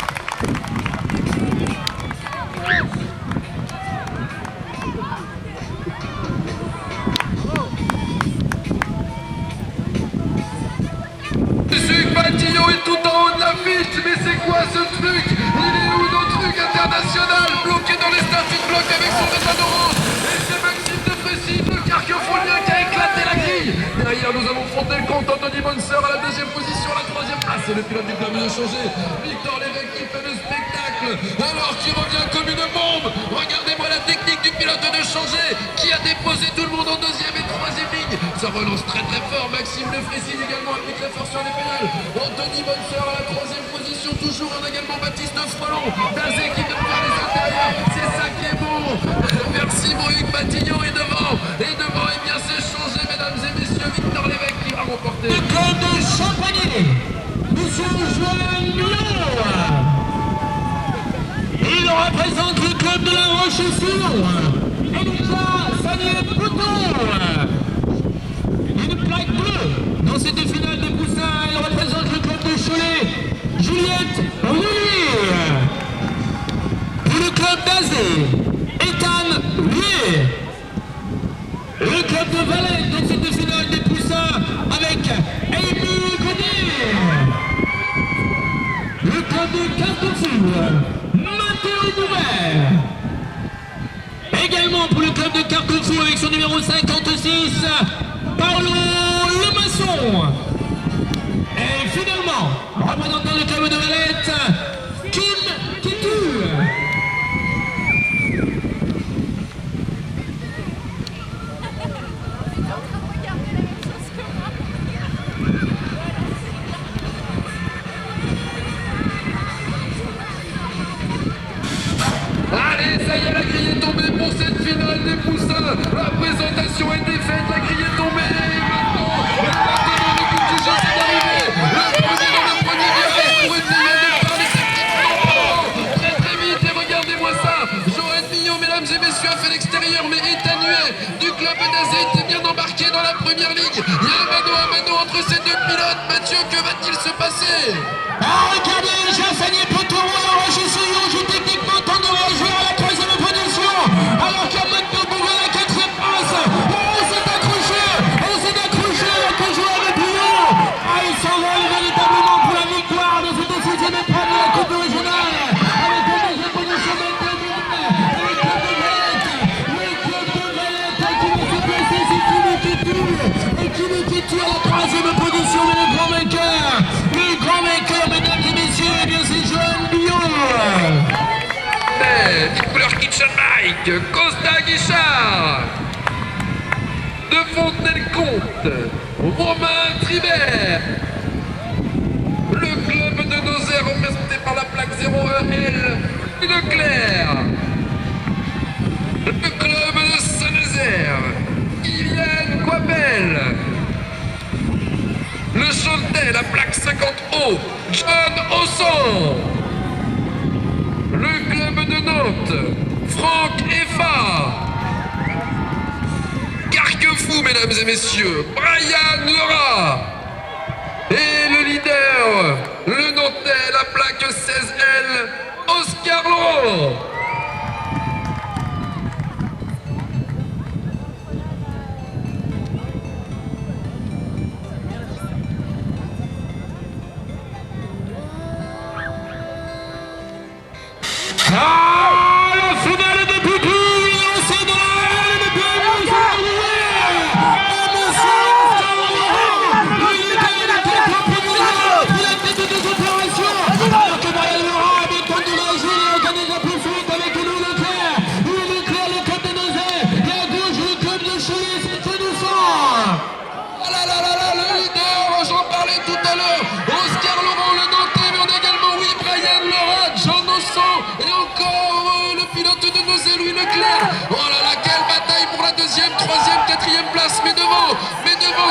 Suc Patillon est tout en haut de l'affiche, mais c'est quoi ce truc? Il est où nos trucs international? Bloqué dans les starting blocks avec son réseau orange. Et c'est Maxime de Précy, le carquefolien qui a éclaté la grille. Derrière, nous avons fronté le compte Anthony Bonser à la deuxième position, la troisième place. Et le pilote du permis de changer, Victor Lévesque qui fait le spectacle. obstacle, alors qu'il revient comme une bombe. Regardez-moi la technique du pilote de changer, qui a déposé tout le monde en deuxième et troisième ligne. Ça relance très très fort. Maxime Le Frécine également applique très fort sur les pédales. Anthony Bonsoir à la troisième position, toujours. On a également Baptiste Frelon, Dazé qui vient faire les intérieurs. C'est ça qui est bon. Merci Bruc, Matignon est devant. Et devant, eh bien c'est changé, mesdames et messieurs. Victor Lévesque qui va remporter. Le club de Champagné, monsieur Joël Millot. Il représente le club de la Roche-sur. Elisa Sagné-Pouton. Une plaque bleue dans cette finale des poussins. Elle représente le club de Cholet. Juliette Roulier. Pour le club d'Azé, Ethan Roulier. Le club de Valette dans cette finale des poussins avec Amy Godet. Le club de Carrefour, Mathéo Bouvert. Également pour le club de Carrefour avec son numéro 56, Paolo Lemasson. Et finalement, représentant le club de Valette, Kim Titu. Allez, ça y est, la grille est tombée pour cette finale des poussins. La présentation est défaite, la grille est tombée. Et maintenant, le partenaire du coup du jeu c'est d'arriver. Le premier dans le premier virage pour essayer de faire les techniques. Très très vite, et regardez-moi ça. Joël Millot, mesdames et messieurs, a fait l'extérieur, mais étanué du club d'Azé était bien embarqué dans la première ligue. Il y a un mano entre ces deux pilotes. Mathieu, que va-t-il se passer? Ah, regardez, j'ai saigné Pouton, alors je suis joue techniquement temps de réagir à la troisième position. Alors qu'il y a maintenant Bouvert à la quatrième place. On s'est accroché avec le joueur de Pillon. Ah, il s'envole véritablement pour la victoire dans cette sixième épreuve de la Coupe régionale. Avec la deuxième position maintenant Bouvert. Le club de Valette qui va se placer, c'est Kimi Kitu. Et Kimi Kitu à la troisième position, mais le grand vainqueur. Le grand vainqueur, mesdames et messieurs, eh bien c'est Joël Millot. Couleur Kitchen Mike, Costa Guichard, De Fontenay-le-Comte, Romain Tribert, le club de Nozère représenté par la plaque 01L, Leclerc, le club de Saint-Nazaire, Kylian Coipel, le Choletais, la plaque 50O, John Osson. Le club de Nantes, Franck Effa. Carquefou, mesdames et messieurs, Brian Lerat. Et le leader, le Nantais, la plaque 16L, Oscar Laurent. Ah, la finale de Poutou, lancée dans l'arène de Poutou, il a fait de deux opérations, alors que Brian Laurent avait tenté d'agir et organise un peu suite avec le Leclerc. Le club de Nozère, et à gauche le club de Cholet, c'est tout doucement. Ah là là là là, le leader, j'en parlais tout à l'heure, Oscar Laurent, le Nantais, mais on a également, oui, Brian Lerat, Jean Nosson, et encore le pilote de Nozère, Louis Leclerc. Oh là là, quelle bataille pour la deuxième, troisième, quatrième place, mais devant,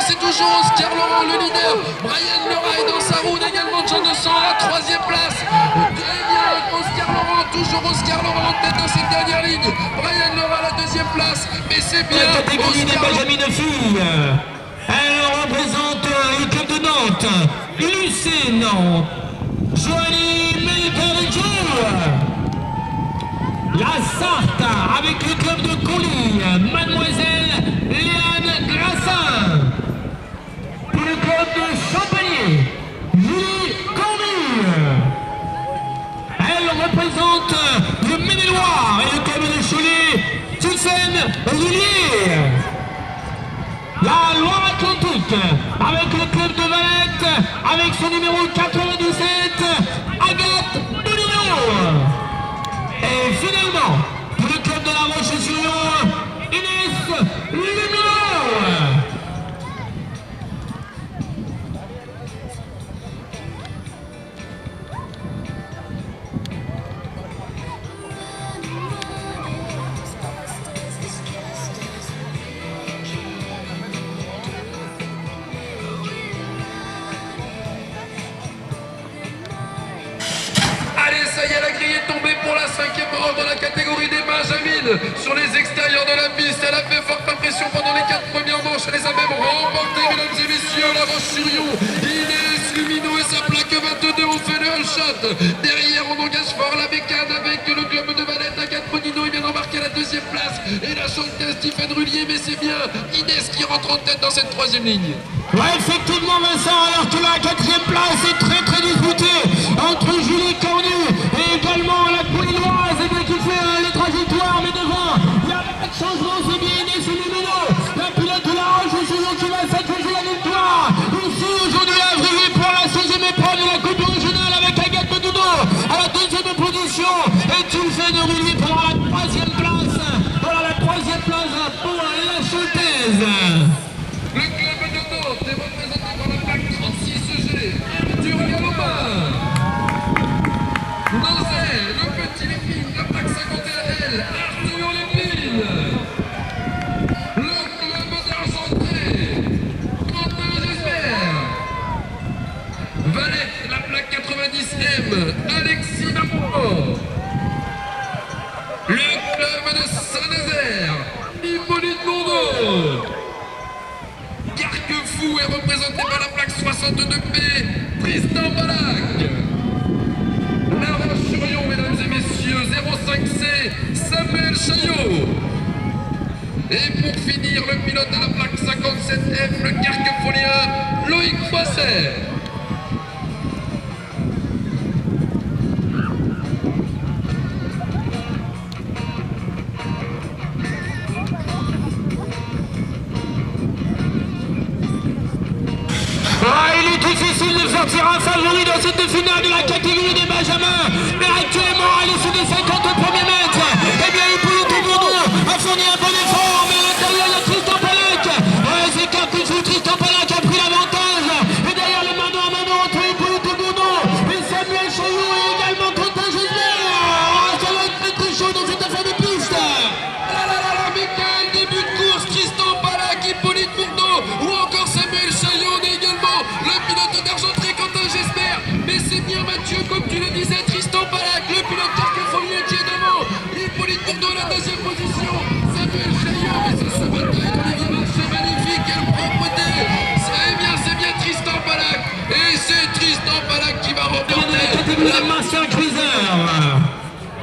c'est toujours Oscar Laurent, le leader. Brian Lerat est dans sa roue, également Jean Nosson à la troisième place. Très bien, Oscar Laurent, toujours Oscar Laurent en tête dans cette dernière ligne. Brian Lerat à la deuxième place, mais c'est bien. La catégorie n'est pas jamais de filles. Elle représente le club de Nantes, l'UC Nantes, Joanie Melcarico. La Sarthe avec le club de Colly, Mademoiselle Léane Grassin. Pour le club de Champagné, Julie Cornu. Elle représente le Maine-et-Loire et le club de Cholet, Tiffaine Roulier. La Loire-Atlantique avec le club de Valette, avec son numéro 97, Agathe Bonino. finalement, pour le club de la Roche-sur-Yon, Inès Lumino. Allez, ça y est, la grille est tombée pour la 5e manche dans la catégorie des Benjamines. Sur les extérieurs de la piste, elle a fait forte impression pendant les 4 premières manches. Elle les a même remportées, mesdames et messieurs. La Roche-sur-Yon, Inès Lumino et sa plaque 22 au final shot. Derrière, on engage fort la bécane avec le club de Valette. Agathe Monino, il vient d'embarquer la 2e place. Et la chanteuse Stéphane Rullier, mais c'est bien Inès qui rentre en tête dans cette 3e ligne. Ouais, effectivement, Vincent, alors que la 4e place est très disputée entre Julie Cornu et également la Pouilloise qui fait les trajectoires, mais devant, il n'y a pas de changement, c'est bien Inès Lumino, la pilote de la Roche-sur-Yon qui va s'accuser la victoire. Ici, aujourd'hui, à Vrillé pour la 6e épreuve de la Coupe régionale avec Agathe Monino à la 2e position. Et Stéphane Rullier pour la 3e place. Voilà la 3e place pour la chanteuse. Le club de Nantes est représenté par la plaque 36G, Arthur Galopin. Nanzet, le petit Lépine, la plaque 51L, Arthur Lépine. Le club d'Argenté, Quentin Gisbert. Valette, la plaque 90M, Alexis Marmont. Le club de Saint-Nazaire, Hippolyte Bourdeau. Carquefou est représenté par la plaque 62P, Tristan Balac. La Roche-sur-Yon, mesdames et messieurs, 05C, Samuel Chaillot. Et pour finir, le pilote à la plaque 57F, le Carquefolien, Loïc Poisset. Il est difficile de sortir un favori dans cette finale de la catégorie des Benjamins, mais actuellement à l'issue des 50 premiers mètres, eh bien Hippolyte Bourdeau a fourni un bon effort, mais à l'intérieur il y a Tristan Palac. C'est Carquefou, Tristan Palac a pris l'avantage, et derrière le mano à mano entre Hippolyte Bourdeau et Samuel Chaillot et également Quentin Gisbert. Ça va être très très chaud dans cette affaire de piste. Michael, début de course, Tristan Palac, Hippolyte Bourdeau ou encore Samuel Chaillot. On est également le pilote d'Argentré, Quentin Gisbert. Mais c'est bien Mathieu, comme tu le disais, Tristan Palac, le pilote Carquefolien qui est devant. Hippolyte Bourdeau, la 2e position. Samuel Chaillot, mais c'est ce bataille d'Olivier Marché, magnifique, quelle propreté. C'est bien Tristan Palac. Et c'est Tristan Palac qui va remporter La catégorie Master Cruiser.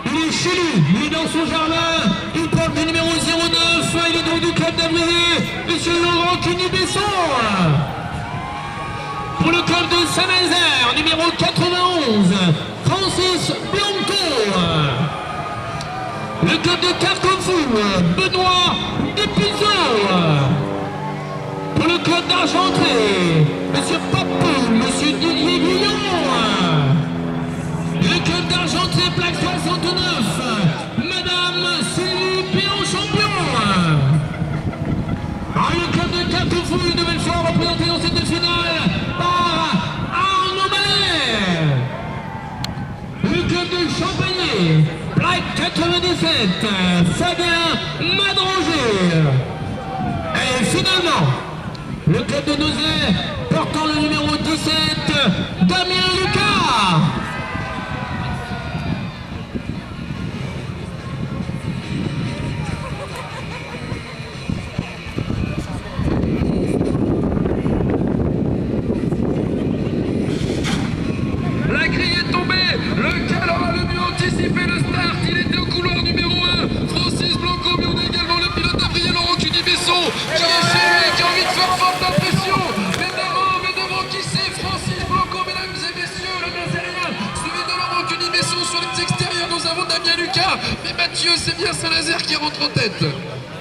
Il est chez lui, il est dans son jardin, il porte le numéro 09, il est donc du club d'Avrier, monsieur Laurent Cuny-Besson. Pour le club de Saint-Nazaire, numéro 91, Francis Blanco. Le club de Carquefou, Benoît Despizot. Pour le club d'Argentré, monsieur Papou, monsieur Didier Guillon. Le club d'Argentré, plaque 69, madame Sylvie Péon-Champion. Le club de Carquefou, une nouvelle fois représenté dans cette finale par Arnaud Mallet. Le club de Champagné, plaque 97, Fabien Madronger. Et finalement, le club de Nozay, portant le numéro 17, Damien Lucas. La grille est tombée. Lequel aura le mieux anticipé le start? Il était au couloir numéro 1, Francis Blanco, mais on a également le pilote d'Avrier, Laurent Cuny-Besson, qui est chez lui, qui a envie de faire forte impression. Mais devant, qui c'est? Francis Blanco, mesdames et messieurs, le Nazérien, suivi de Laurent Cuny-Besson. Sur les extérieurs, nous avons Damien Lucas. Mais Mathieu, c'est bien Saint-Nazaire qui rentre en tête.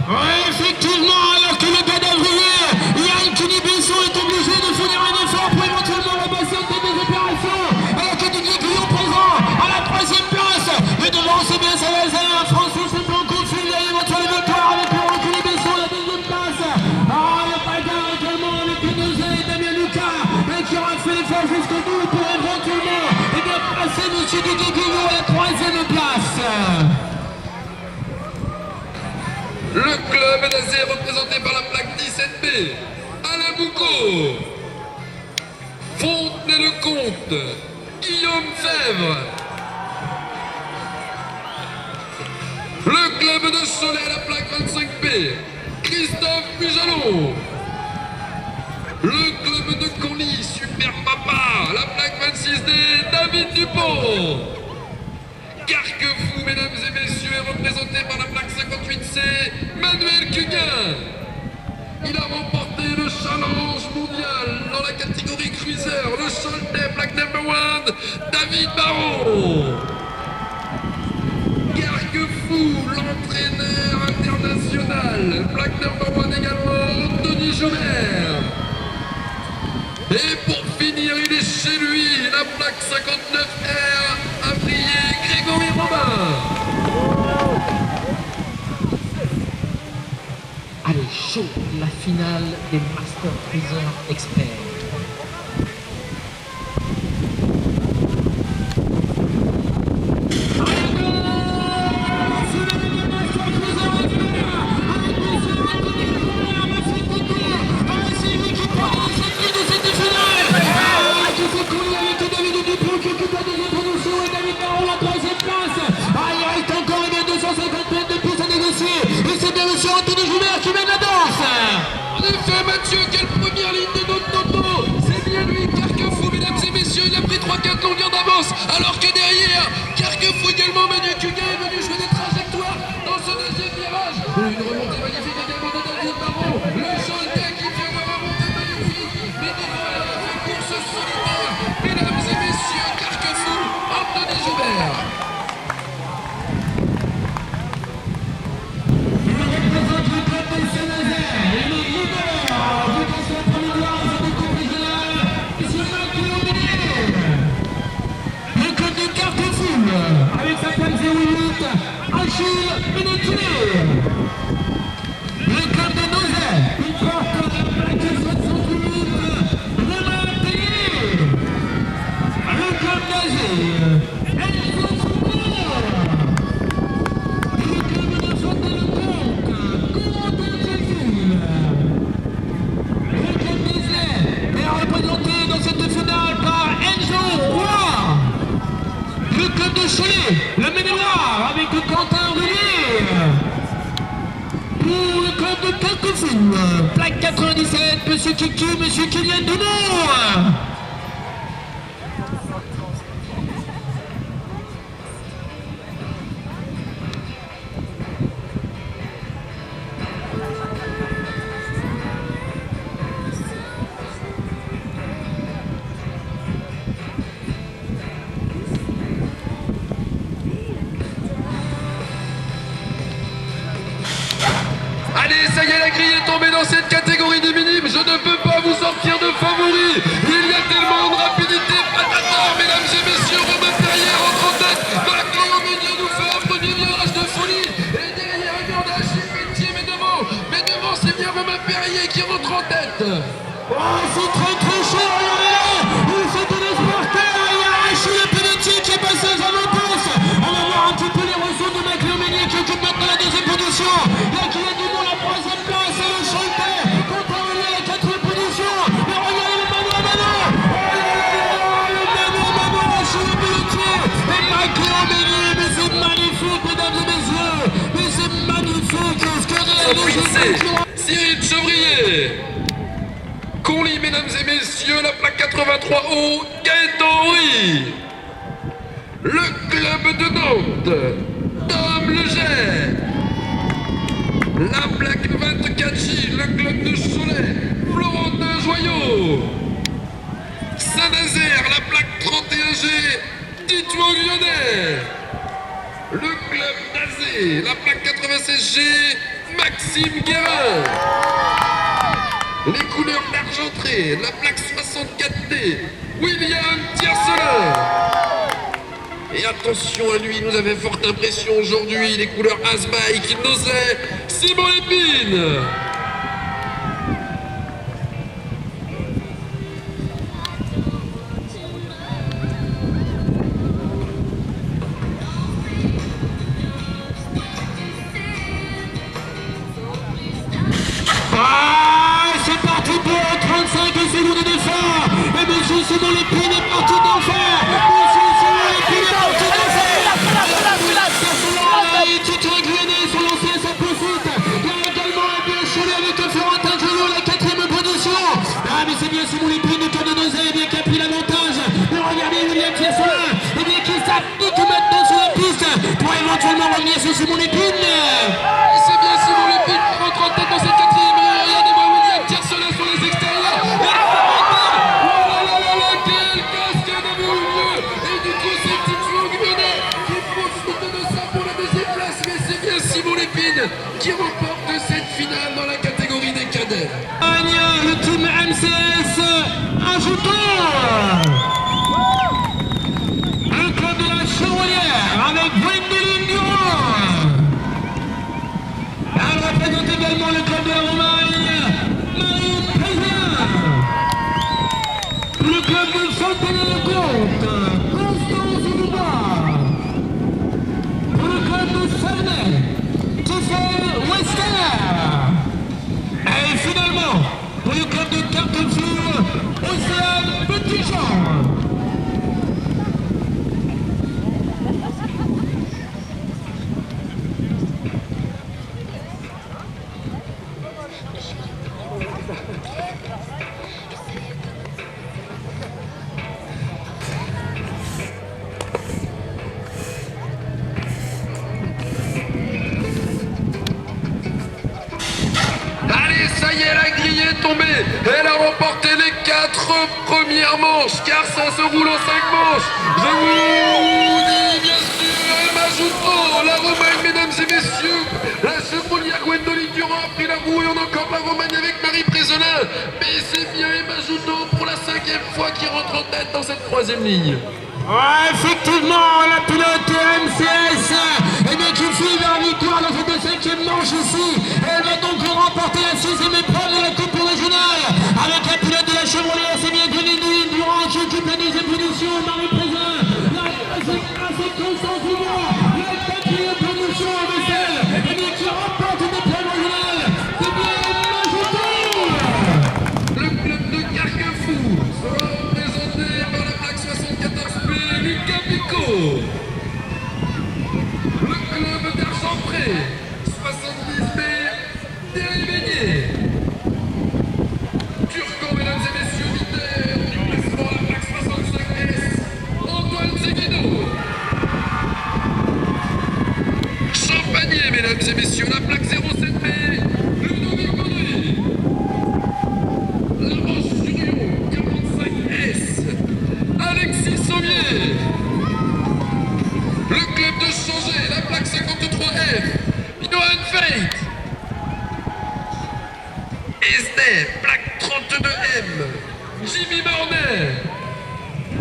Oui, effectivement, alors que le gars d'Avrier, Yann Cuny-Besson est obligé de fournir un effort pour éventuellement repasser en tête des opérations, alors que Didier Guillon présent à la 3e place. Mais devant, c'est bien Saint-Nazaire. jusqu'au bout pour éventuellement passer monsieur Didier Guillot à la 3e place. Le club d'Azé représenté par la plaque 17B. Alain Boucaud, Fontenay-le-Comte, Guillaume Fèvre. Le club de Cholet, la plaque 25B, Christophe Pujalon. Le club de Conly, Super Papa, la plaque 26D, David Dupont. Carquefou, mesdames et messieurs, est représenté par la plaque 58C, Manuel Cuguin. Il a remporté le challenge mondial dans la catégorie cruiser, le Choletais, plaque number 1, David Baron. Carquefou, l'entraîneur international, plaque number 1 également, Anthony Jobert. Et pour finir, il est chez lui, la plaque 59R, a brillé Grégory Robin. Allez, chaud, la finale des Master Cruiser Experts. Mathieu, quelle première ligne de notre Toto. C'est bien lui, Carquefou, mesdames et messieurs, il a pris 3-4 longueurs d'avance, alors que derrière, Carquefou également, Manu Cuguin est venu jouer des trajectoires dans ce deuxième virage. Une remontée magnifique également de David Baron, le Choletais qui vient de remonter magnifique, mais devant la course solitaire, mesdames et messieurs, Carquefou, Anthony Joubert. Avec sa plaque 08, Achille Pénétré. Le club de Nozay, il porte la plaque 68, Romain Tellier. Le club d'Azé, Enzo Foucault. Le club de Fontenay-le-Comte, Corentin Jésus. Le club d'Azé est représenté dans cette finale par Enzo Roy. Le club de Cholet, le Maine-et-Loire avec Quentin Roulier. Pour le club de Carquefou, plaque 97, monsieur Kiki, monsieur Kylian Dunour. Allez, ça y est, la grille est tombée dans cette catégorie des minimes. Je ne peux pas vous sortir de favori. Il y a tellement de rapidité. Patatar, mesdames et messieurs, Romain Perrier rentre en tête. Macléo Ménier nous fait un premier virage de folie. Et derrière, regarde Achille Pelletier, mais devant, c'est bien Romain Perrier qui rentre en tête. Oh, c'est très très chaud, regardez-là. Il fait un exporter. Il y a Achille Pelletier qui est passé aux avant-courses. On va voir un petit peu les ressources de Macléo Ménier qui occupe maintenant la deuxième position. Il y a Kylian Dunour la troisième place et le Choletais contre la quatrième position. Mais regardez le Mano à Mano. Le Mano, Achille Pelletier et Macléo Ménier. Mais c'est magnifique, mesdames et messieurs. Mais c'est magnifique ce que réalise Cyril Chevrier. Conly, mesdames et messieurs, la plaque 83O, Gaëtan Henry. Le club de Nantes, Tom Leger. La plaque 24J, le club de Cholet, Florentin Joyau. Saint-Nazaire, la plaque 31G, Tito Lyonnais. Le club d'Azé, la plaque 96G, Maxime Guérin. Les couleurs d'Argentré, la plaque 64D, William Tiercelin. Et attention à lui, nous avait forte impression aujourd'hui, les couleurs Asbike, Nozay, Simon Épine. Simon Lépine est parti d'enfer. Monsieur Simon Lépine est parti d'enfer. Il est réglé sur l'ancien sa poursuite. Il y a également un bien chelé avec Florentin Joyot, la 4e position. Ah mais c'est bien Simon Lépine de tour de deuxième, bien qui a pris l'avantage. Mais regardez William Tiersolin, et bien qui s'applique maintenant sur la piste pour éventuellement revenir sur Simon Lépine. Et c'est bien Simon Lépine qui rentre en tête dans cette 4e. Regardez-moi William Tiersolin sur les extérieurs. Quelle cascade avait eu lieu. Et du coup c'est Tite Longuevianet qui profite de ça pour la 2e place. Mais c'est bien Simon Lépine qui remporte cette finale dans la catégorie des cadets. Le team MCS ajoutant le club de la Chevrolière avec Gwendoline Durand. Elle représente également le club de la Romagne, Marie Président. Le club de Fontenay-le-Comte, Constance Dubois. Pour le club de Ferney, Tiffany Wester. Et finalement, pour le club de Carquefou, Océane Petitjean. Allez, ça y est, la grille est tombée. Elle a remporté les 4 premières manches, car ça se roule en 5 manches. Je vous dis bien sûr, Emma Joutot, la Romagne, mesdames et messieurs. La chevrolière Gwendoline Durand a pris la roue et on a encore la Romagne avec Marie Présolin. Mais c'est bien Emma Joutot pour la 5e fois qui rentre en tête dans cette 3e ligne. Ouais, effectivement, la pilote MCS qui file vers la victoire dans cette 5e manche ici. Elle va donc remporter la 6e épreuve de la Coupe régionale avec la pilote de la Chevrolière, c'est bien Gwendoline Durand qui occupe la 2e position. Marie Présolin, la 3e place est Constance Dubois, la 4e position de celle qui remporte une épreuve régionale. C'est bien Majouton. Le club de Carquefou sera représenté par la plaque 74B, Lucas Picot. Le club d'Argenpré, 70B, Thierry Beignet. Turcot, mesdames et messieurs, leader du classement à la plaque 65S, Antoine Seguino. Champagné, mesdames et messieurs, la plaque 07B, Ludovic Baudry. La Roche-sur-Yon, 45S, Alexis Sommier. Le club de Changé, la plaque 53F, Johan Veit. Esnay, plaque 32M, Jimmy Marnet.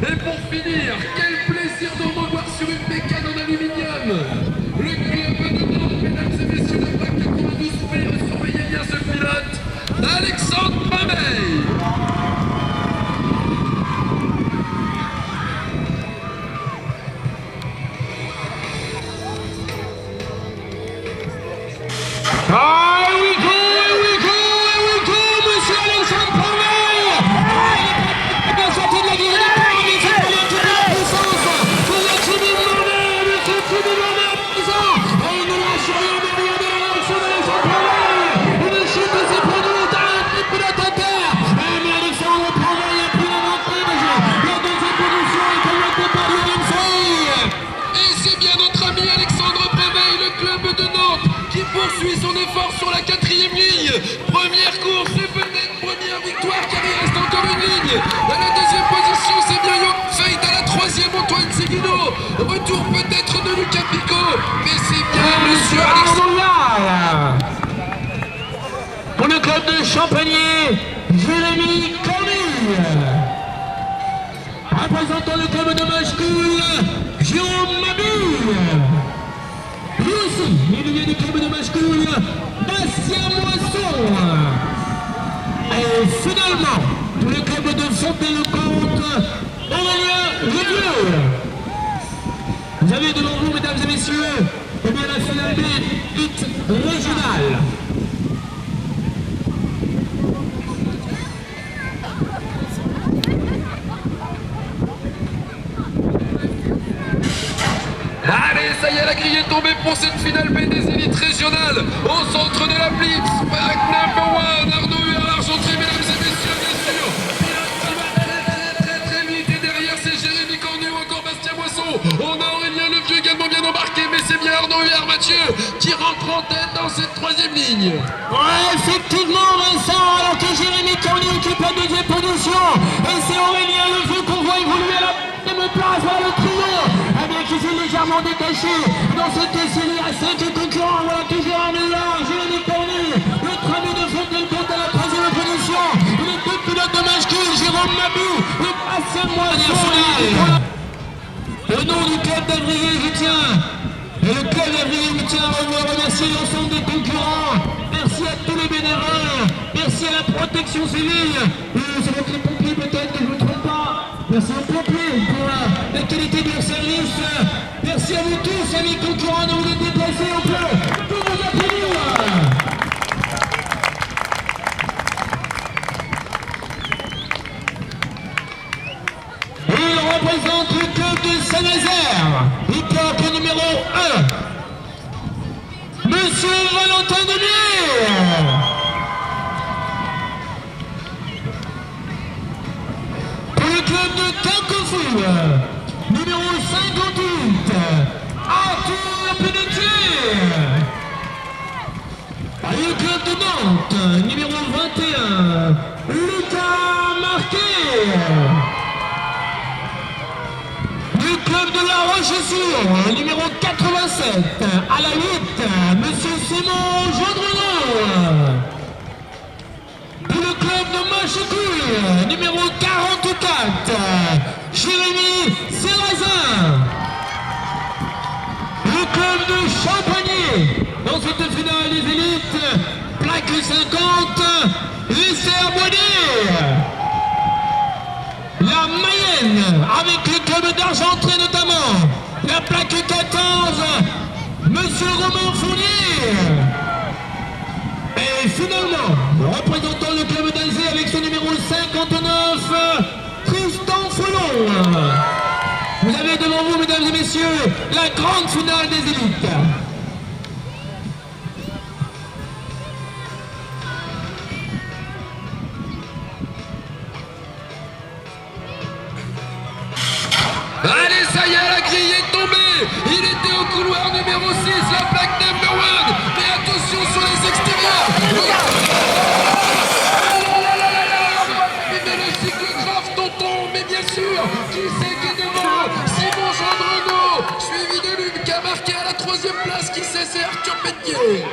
Et pour finir, quel plaisir de revoir sur une bécane en aluminium. Le club de Nantes, mesdames et messieurs, la plaque 92P, surveillez bien ce pilote, Alexandre Bameil. Ah, we go, monsieur Alexandre Pameil. Il est bien sorti de la grille de part, mais c'est pour la toute la puissance. C'est la Jimmy Marnet, monsieur Jimmy Marnet à présent. Et il ne lâche rien derrière de l'action d'Alexandre Pameil. Il chute ses produits, un petit pilote à terre. Mais Alexandre Pameil a pris l'avantage. La 2e position est convaincue par l'UMC. Et c'est bien notre ami Alexandre Pameil, le club de Nantes, qui poursuit son effort sur la 4e ligne. Première course et peut-être première victoire car il reste encore une ligne. À la 2e position, c'est bien Johan Veit. À la 3e, Antoine Seguino. Retour peut-être de Lucas Picot. Mais c'est bien monsieur Alexandre. Pour le club de Champagné, Jérémy Cornille. Représentant le club de Machecoul, Jérôme Mabille. Lui aussi, il vient du club de Machecoul, Bastien Moisson. Et finalement, pour le club de Fontenay-le-Comte, Aurélien Rivieux. Vous avez devant vous, mesdames et messieurs, eh bien, la finale B hit régionale. ça y est, la grille est tombée pour cette finale B des élites régionales. Au centre de la Blitz, pack number 1, Arnaud Huard, l'Argenterie, mesdames et messieurs, bien sûr. Pilote qui va très vite. Et derrière, c'est Jérémy Cornu ou encore Bastien Boisson. On a Aurélien Levieux également bien embarqué, mais c'est bien Arnaud Huard, Mathieu, qui rentre en tête dans cette troisième ligne. Ouais, effectivement, Vincent, alors que Jérémy Cornu occupe la deuxième position. Et c'est Aurélien Levieux qu'on voit évoluer à la deuxième place. Voilà le trio, eh bien, qui s'est légèrement détaché dans cette série à 5 concurrents. Voilà toujours Arnaud Huard, Jérémy Cornu, le tramé de Fontaine-Comte à la troisième position. Les deux pilotes de masculin, Jérôme Mabou et Bastien Boisson. Au nom du club d'Avrier, je tiens, et le club d'Avrier, je tiens à remercier l'ensemble des concurrents. Merci à tous les bénévoles, merci à la protection civile. Ça va être les pompiers peut-être, que je ne me trompe pas. Merci aux pompiers pour la qualité de leur service. Merci à vous tous, amis concurrents, de vous être déplacés. On peut vous applaudir. Il représente le club de Saint-Nazaire, hip-hop numéro 1, Monsieur Valentin Demire. Pour le club de Quinquefou, numéro 58, Arthur Pelletier. Le club de Nantes, numéro 21, Lucas Marquet. Du club de La Roche-sur, numéro 87, à la 8, Monsieur Simon Gendreau. Pour le club de Machecouille, numéro 44, Jérémy Serrazin. Le club de Champagny, dans cette finale des élites, plaque 50, Lester Boisdet. La Mayenne, avec le club d'Argenterie notamment, la plaque 14, Monsieur Romain Fournier. Et finalement, représentant le club d'Alzé avec son numéro 59, Tristan Follon. Vous avez devant vous, mesdames et messieurs, la grande finale des élites. Allez, ça y est, la grille est tombée. Il était au couloir numéro 6, la plaque number 1. Mais attention sur les extérieurs. Mais le cyclographe, tonton, mais bien sûr, qui c'est qui est devant? Simon Gendreau, suivi de Luc, qui a marqué à la troisième place. Qui c'est? C'est Arthur Pelletier.